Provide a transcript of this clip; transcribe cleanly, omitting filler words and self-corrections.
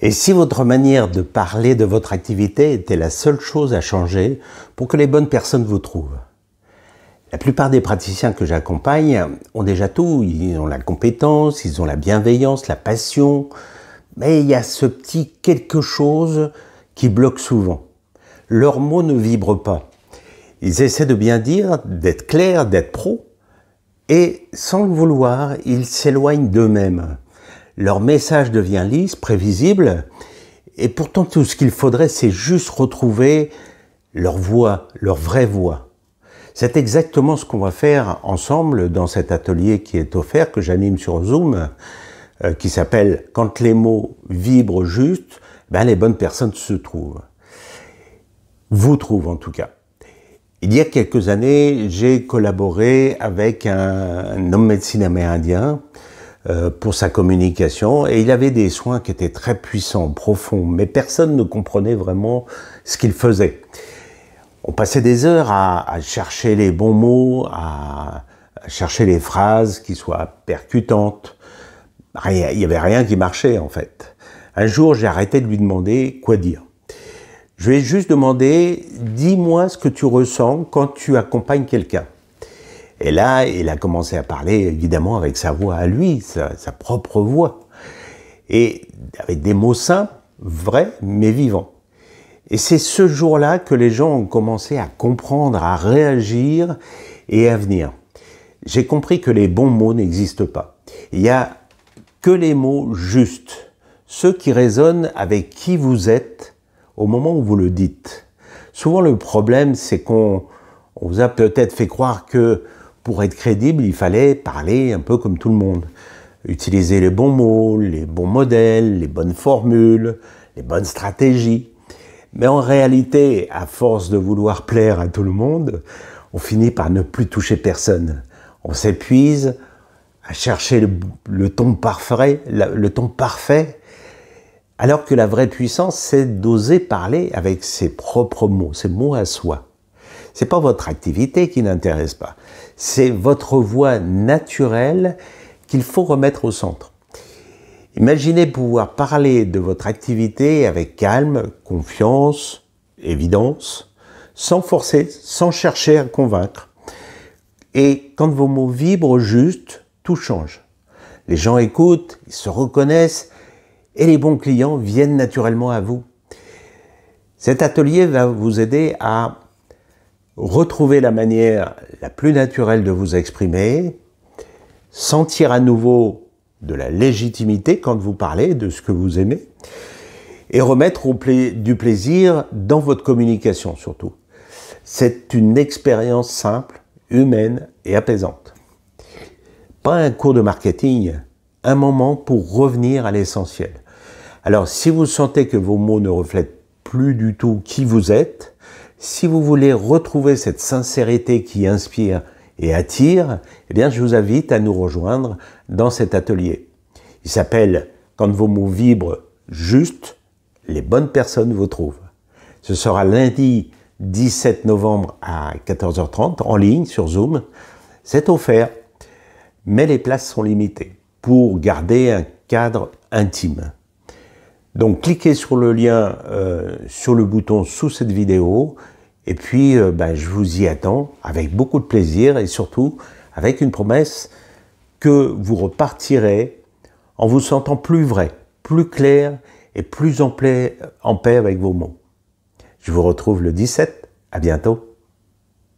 Et si votre manière de parler de votre activité était la seule chose à changer pour que les bonnes personnes vous trouvent? La plupart des praticiens que j'accompagne ont déjà tout. Ils ont la compétence, ils ont la bienveillance, la passion. Mais il y a ce petit quelque chose qui bloque souvent. Leurs mots ne vibrent pas. Ils essaient de bien dire, d'être clairs, d'être pro. Et sans le vouloir, ils s'éloignent d'eux-mêmes. Leur message devient lisse, prévisible, et pourtant tout ce qu'il faudrait, c'est juste retrouver leur voix, leur vraie voix. C'est exactement ce qu'on va faire ensemble dans cet atelier qui est offert, que j'anime sur Zoom, qui s'appelle « Quand les mots vibrent juste, les bonnes personnes se trouvent ». Vous trouvent en tout cas. Il y a quelques années, j'ai collaboré avec un homme médecine amérindien pour sa communication, et il avait des soins qui étaient très puissants, profonds, mais personne ne comprenait vraiment ce qu'il faisait. On passait des heures à chercher les bons mots, à chercher les phrases qui soient percutantes. Il n'y avait rien qui marchait en fait. Un jour, j'ai arrêté de lui demander quoi dire. Je lui ai juste demandé, dis-moi ce que tu ressens quand tu accompagnes quelqu'un. Et là, il a commencé à parler, évidemment, avec sa voix à lui, sa propre voix. Et avec des mots simples, vrais, mais vivants. Et c'est ce jour-là que les gens ont commencé à comprendre, à réagir et à venir. J'ai compris que les bons mots n'existent pas. Il n'y a que les mots justes, ceux qui résonnent avec qui vous êtes au moment où vous le dites. Souvent, le problème, c'est qu'on vous a peut-être fait croire que pour être crédible, il fallait parler un peu comme tout le monde. Utiliser les bons mots, les bons modèles, les bonnes formules, les bonnes stratégies. Mais en réalité, à force de vouloir plaire à tout le monde, on finit par ne plus toucher personne. On s'épuise à chercher le ton parfait, alors que la vraie puissance, c'est d'oser parler avec ses propres mots, ses mots à soi. C'est pas votre activité qui n'intéresse pas, c'est votre voix naturelle qu'il faut remettre au centre. Imaginez pouvoir parler de votre activité avec calme, confiance, évidence, sans forcer, sans chercher à convaincre. Et quand vos mots vibrent juste, tout change. Les gens écoutent, ils se reconnaissent, et les bons clients viennent naturellement à vous. Cet atelier va vous aider à retrouver la manière la plus naturelle de vous exprimer, sentir à nouveau de la légitimité quand vous parlez de ce que vous aimez, et remettre du plaisir dans votre communication surtout. C'est une expérience simple, humaine et apaisante. Pas un cours de marketing, un moment pour revenir à l'essentiel. Alors, si vous sentez que vos mots ne reflètent plus du tout qui vous êtes, si vous voulez retrouver cette sincérité qui inspire et attire, eh bien, je vous invite à nous rejoindre dans cet atelier. Il s'appelle « Quand vos mots vibrent juste, les bonnes personnes vous trouvent ». Ce sera lundi 17 novembre à 14h30 en ligne sur Zoom. C'est offert, mais les places sont limitées pour garder un cadre intime. Donc, cliquez sur le lien, sur le bouton sous cette vidéo, et puis je vous y attends avec beaucoup de plaisir et surtout avec une promesse que vous repartirez en vous sentant plus vrai, plus clair et plus en paix avec vos mots. Je vous retrouve le 17, à bientôt.